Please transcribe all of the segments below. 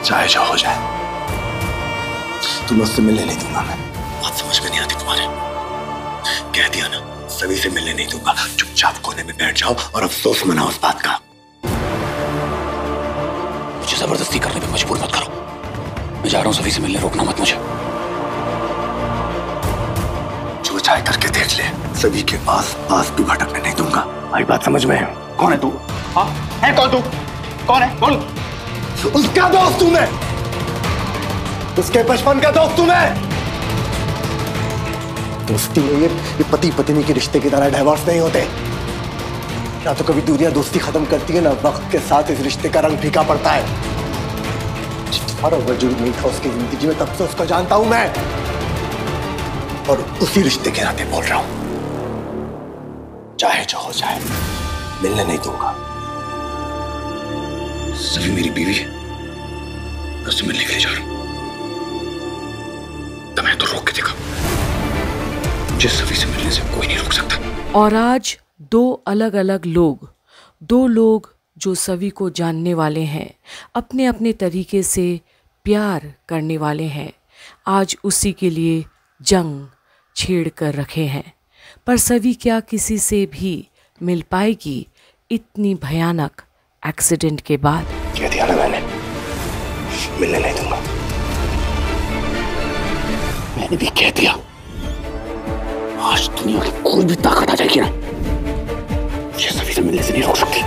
चाहे जो हो जाए, तुम्हें उससे मिलने नहीं दूंगा मैं। बात समझ में नहीं आती तुम्हारे। कह दिया ना, सभी से मिलने नहीं दूंगा। चुपचाप कोने में बैठ जाओ और अफसोस मनाओ उस बात का। मुझे जबरदस्ती करने पे मजबूर मत करो। मैं जा रहा हूं सभी से मिलने, रोकना मत मुझे। जो चाहे करके देख ले, सभी के पास भी भटकने नहीं दूंगा। आई बात समझ में? कौन है तू? हाँ, है कौन तू? कौन है? बोल। उसका दोस्त हूं मैं, उसके बचपन का दोस्त हूं मैं। दोस्ती में ये पति पत्नी के रिश्ते की तरह डाइवोर्स नहीं होते। ना तो कभी दूरियां दोस्ती खत्म करती है, ना वक्त के साथ इस रिश्ते का रंग फीका पड़ता है। तुम्हारा वजूद नहीं था उसकी जिंदगी में, तब से उसको जानता हूं मैं, और उसी रिश्ते के नाते बोल रहा हूं। चाहे जो हो जाए, मिलने नहीं दूंगा। सभी मेरी बीवी है, मैं उससे मिलने के लिए जा रहा हूं। तो मैं तो रोक के देखा, मुझे सभी से मिलने से कोई नहीं रोक सकता। और आज दो अलग अलग लोग, दो लोग जो सभी को जानने वाले हैं, अपने अपने तरीके से प्यार करने वाले हैं, आज उसी के लिए जंग छेड़ कर रखे हैं। पर सभी क्या किसी से भी मिल पाएगी इतनी भयानक एक्सीडेंट के बाद? कह दिया ना मैंने, मिलने नहीं दूंगा। मैंने भी कह दिया, आज दुनिया की कोई भी ताकत आ जाएगी ना, मुझे सभी से मिलने से नहीं रोक सकती।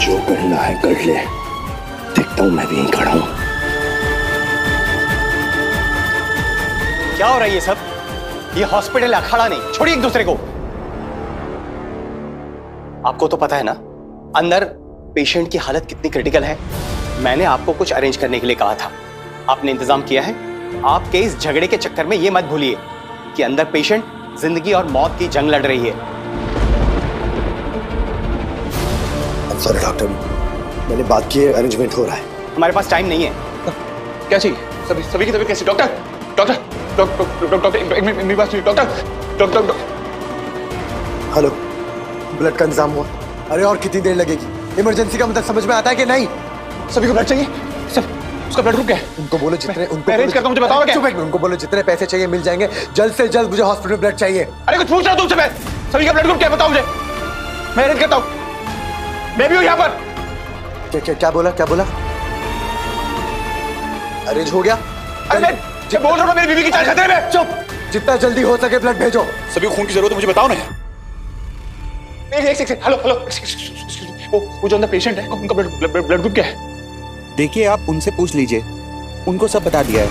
जो करना है कर ले, देखता हूं मैं भी यहीं खड़ा हूं। क्या हो रहा है ये सब? ये हॉस्पिटल अखाड़ा नहीं, छोड़िए एक दूसरे को। आपको तो पता है ना अंदर पेशेंट की हालत कितनी क्रिटिकल है। मैंने आपको कुछ अरेंज करने के लिए कहा था, आपने इंतजाम किया है। आपके इस झगड़े के चक्कर में ये मत भूलिए कि अंदर पेशेंट जिंदगी और मौत की जंग लड़ रही है। सॉरी डॉक्टर, मैंने बात की है, अरेंजमेंट हो रहा है। हमारे पास टाइम नहीं है। क्या चाहिए? सभी की तबीयत कैसी? डॉक्टर डॉक्टर डॉक्टर डॉक्टर मेरी बात सुनिए। डॉक्टर हेलो, ब्लड का इंतजाम हुआ? अरे और कितनी देर लगेगी? इमरजेंसी का मतलब समझ में आता है कि नहीं? सभी को ब्लड चाहिए सर, उसका ब्लड रुक गया है। उनको बोलो जितने अरेंज करता हूं, मुझे बताओ क्या? उनको बोलो जितने पैसे चाहिए मिल जाएंगे, जल्द से जल्द मुझे हॉस्पिटल में ब्लड चाहिए। अरे कुछ पूछ रहा हूं तुमसे मैं, सभी का ब्लड ग्रुप क्या बताओ मुझे, मैं अरेंज करता हूं। मैं भी हूं यहाँ पर। क्या बोला? अरेंज हो गया? अरे मैं बोल रहा हूं मेरी बीवी की जान खतरे में। चुप, जितना जल्दी हो सके ब्लड भेजो। सभी को खून की जरूरत है, मुझे बताओ ना। एक हेलो वो जो अंदर पेशेंट है, उनका ब्लड ग्रुप क्या है? देखिए आप उनसे पूछ लीजिए, उनको सब बता दिया है।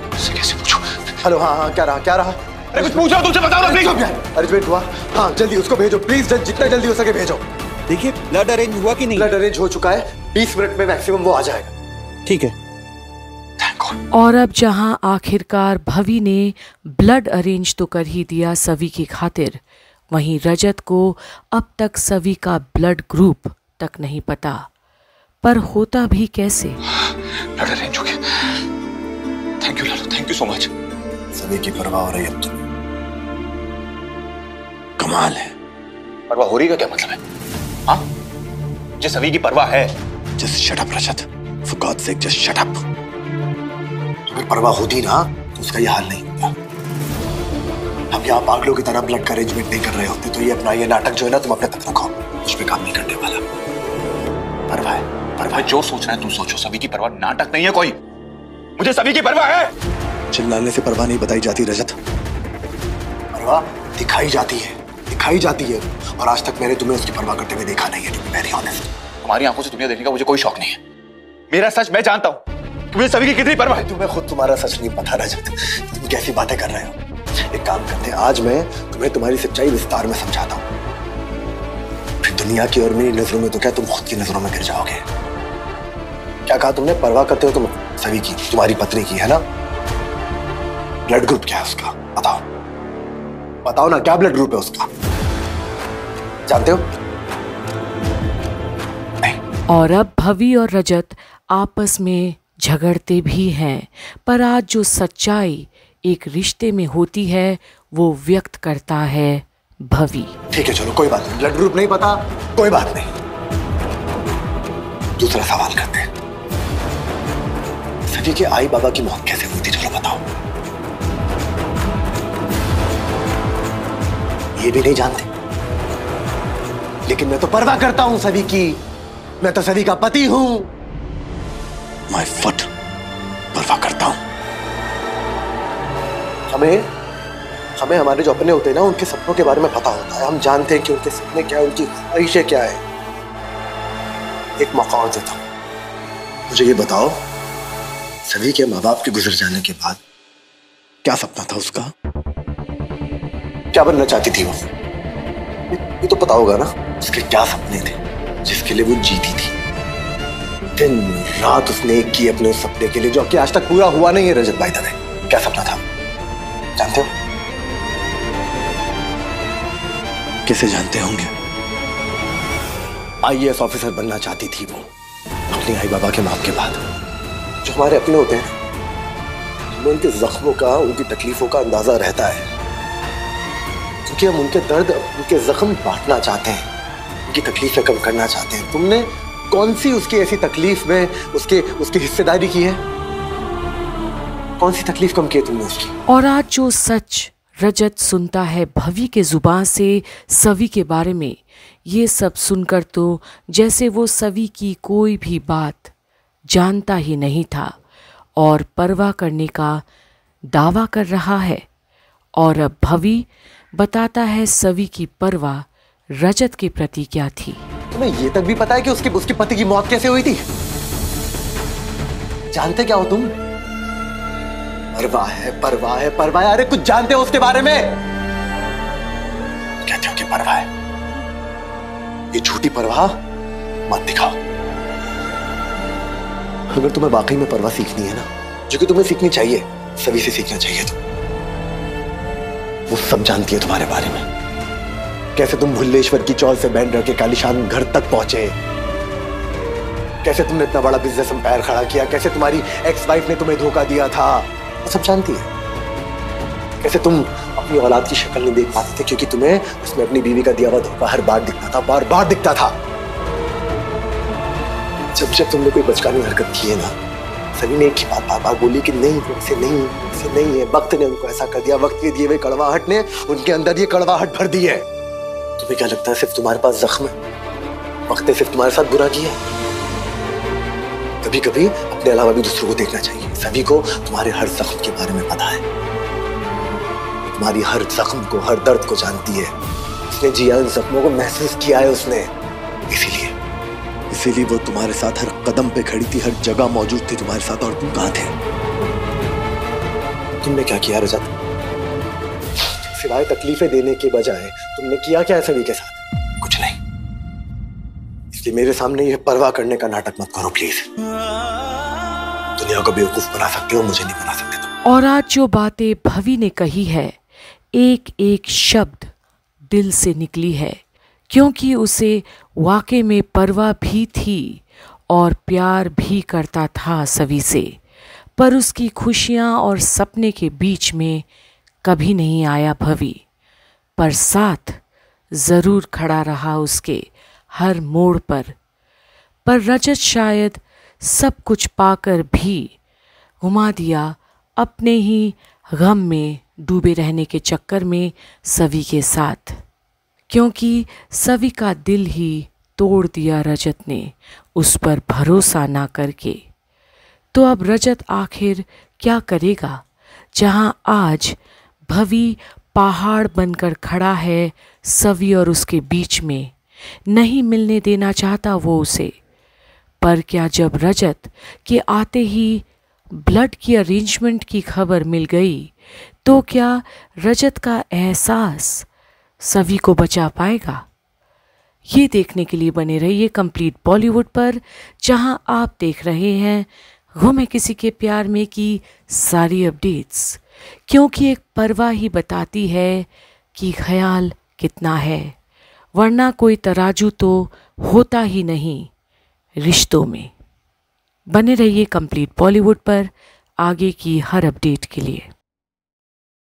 उससे कैसे पूछूं? हेलो, हाँ क्या रहा? अरे कुछ पूछ रहा हूं तुमसे, बताओ ना प्लीज। अरेंजमेंट हुआ? हाँ जल्दी उसको भेजो प्लीज, जितना जल्दी हो सके भेजो। देखिए ब्लड अरेंज हुआ कि नहीं? ब्लड अरेंज हो चुका है, 20 मिनट में मैक्सिमम वो आ जाएगा। ठीक है। और अब जहां आखिरकार भवी ने ब्लड अरेंज तो कर ही दिया सभी की खातिर, वहीं रजत को अब तक सभी का ब्लड ग्रुप तक नहीं पता। पर होता भी कैसे? ब्लड अरेंज हो गया। Thank you Lalu, thank you so much. सभी की परवाह हो रही है तुम, कमाल है। परवाह हो रही का क्या मतलब है? हाँ, मुझे सभी की परवाह है। Just shut up Rajat, for God's sake just shut up. अगर परवाह होती ना तो उसका ये हाल नहीं होता। हम यहाँ पागलों की तरह ब्लड का अरेंजमेंट नहीं कर रहे होते, तो ये अपना ये नाटक जो है ना तुम अपने तक रखो, उस पे काम नहीं करने वाला। परवाह है, जो सोचना है तुम सोचो, सभी की परवाह नाटक नहीं है कोई, मुझे सभी की परवाह है। चिल्लाने से परवाह नहीं बताई जाती रजत, परवाह दिखाई जाती है, और आज तक मैंने तुम्हें उसकी परवाह करते हुए देखा नहीं है, टू बी वेरी ऑनेस्ट। तुम्हारी आंखों से दुनिया देखने का मुझे कोई शौक नहीं है। मेरा सच मैं जानता हूँ, मुझे सभी की कितनी परवाह है। तुम्हें खुद तुम्हारा सच नहीं पता रजत, तुम कैसी बातें कर रहे हो। एक काम करते हैं, आज मैं तुम्हें तुम्हारी सच्चाई विस्तार में समझाता हूँ, फिर दुनिया की और मेरी नजरों में तो क्या तुम खुद की नजरों में गिर जाओगे। क्या कहा तुमने? परवाह करते हो तुम सभी की, तुम्हारी पत्नी की, है ना? ब्लड ग्रुप क्या है उसका? बताओ ना, क्या ब्लड ग्रुप है उसका? जानते हो? नहीं। और अब भवी और रजत आपस में झगड़ते भी हैं, पर आज जो सच्चाई एक रिश्ते में होती है वो व्यक्त करता है भवी। ठीक है चलो कोई बात नहीं, ब्लड ग्रुप नहीं पता, कोई बात नहीं। दूसरा सवाल करते हैं, सभी के आई बाबा की मौत कैसे हुई थी? चलो बताओ। ये भी नहीं जानते, लेकिन मैं तो परवाह करता हूं सभी की। मैं तो सभी का पति हूं। माय फुट, परवाह करता हूं। हमें हमारे जो अपने होते हैं ना, उनके सपनों के बारे में पता होता है। हम जानते हैं कि उनके सपने क्या है, उनकी ख्वाहिशें क्या है। एक मौका और देता हूं। मुझे ये बताओ, सभी के माँ बाप के गुजर जाने के बाद क्या सपना था उसका? क्या बनना चाहती थी वो? ये तो पता होगा ना, उसके क्या सपने थे जिसके लिए वो जीती थी। दिन रात उसने एक की अपने उस सपने के लिए, जो कि आज तक पूरा हुआ नहीं है। रजत भाई दवे, क्या सपना था जानते हो? कैसे जानते होंगे? IAS ऑफिसर बनना चाहती थी वो अपनी आई बाबा के मौत के बाद। जो हमारे अपने होते हैं, हमें उनके जख्मों का, उनकी तकलीफों का अंदाजा रहता है, क्योंकि हम उनके दर्द, उनके जख्म बांटना चाहते हैं, उनकी तकलीफें कम करना चाहते हैं। तुमने कौन सी उसकी ऐसी तकलीफ में उसकी हिस्सेदारी की है? कौन सी तकलीफ कम की है तुमने उसकी? और आज जो सच रजत सुनता है भवी के जुबान से सवी के बारे में, ये सब सुनकर तो जैसे वो सवी की कोई भी बात जानता ही नहीं था और परवाह करने का दावा कर रहा है। और अब भवी बताता है सवी की परवाह रजत के प्रति क्या थी। तुम्हें ये तक भी पता है कि उसके पति की मौत कैसे हुई थी? जानते क्या हो तुम? परवाह है। अरे कुछ जानते हो उसके बारे में? कहते हो कि परवाह है। ये झूठी परवाह मत दिखाओ। अगर तुम्हें वाकई में परवाह सीखनी है ना, जो कि तुम्हें सीखनी चाहिए, सभी से सीखना चाहिए। तो वो सब जानती है तुम्हारे बारे में। कैसे तुम भुल्लेश्वर की चौल से बैंड रख के कालीशान घर तक पहुंचे, कैसे तुमने इतना बड़ा बिजनेस एम्पायर खड़ा किया, कैसे तुम्हारी एक्स वाइफ ने तुम्हें धोखा दिया था, वो सब जानती है। कैसे तुम अपनी औलाद की शक्ल नहीं देख पाते थे क्योंकि तुम्हें उसमें अपनी बीवी का दिया हुआ धोखा हर बार दिखता था, बार बार दिखता था। जब तुमने कोई बचकानी हरकत की है ना, सभी ने एक ही बात बार बार बोली कि नहीं, ऐसे नहीं है। वक्त ने उनको ऐसा कर दिया, वक्त के दिए हुए कड़वाहट ने उनके अंदर ये कड़वाहट भर दी है। तुम्हें क्या लगता है सिर्फ तुम्हारे पास जख्म है? वक्त ने सिर्फ तुम्हारे साथ बुरा किया? कभी कभी अपने अलावा भी दूसरों को देखना चाहिए। सभी को तुम्हारे हर जख्म के बारे में पता है, तुम्हारी हर जख्म को, हर दर्द को जानती है। उसने जिया, उन जख्मों को महसूस किया है उसने। इसीलिए वो तुम्हारे साथ हर कदम पे खड़ी थी, हर जगह मौजूद थी तुम्हारे साथ। और तुम कहां थे? तुमने क्या किया रजत? सिवाय तकलीफें देने के बजाय तुमने किया क्या है सभी के साथ? कुछ नहीं। इसलिए मेरे सामने ये परवाह करने का नाटक मत करो प्लीज। दुनिया को बेवकूफ बना सकते हो, मुझे नहीं बना सकते तुम। और आज जो बातें भवी ने कही है, एक एक शब्द दिल से निकली है, क्योंकि उसे वाकई में परवाह भी थी और प्यार भी करता था सभी से। पर उसकी खुशियां और सपने के बीच में कभी नहीं आया भवी, पर साथ जरूर खड़ा रहा उसके हर मोड़ पर रजत शायद सब कुछ पाकर भी घुमा दिया अपने ही गम में डूबे रहने के चक्कर में सवी के साथ, क्योंकि सवी का दिल ही तोड़ दिया रजत ने उस पर भरोसा ना करके। तो अब रजत आखिर क्या करेगा, जहां आज भवी पहाड़ बनकर खड़ा है सवी और उसके बीच में। नहीं मिलने देना चाहता वो उसे। पर क्या जब रजत के आते ही ब्लड की अरेंजमेंट की खबर मिल गई, तो क्या रजत का एहसास सभी को बचा पाएगा? ये देखने के लिए बने रहिए कंप्लीट बॉलीवुड पर, जहां आप देख रहे हैं गुम है किसी के प्यार में की सारी अपडेट्स, क्योंकि एक परवाह ही बताती है कि ख्याल कितना है, वरना कोई तराजू तो होता ही नहीं रिश्तों में। बने रहिए कंप्लीट बॉलीवुड पर आगे की हर अपडेट के लिए।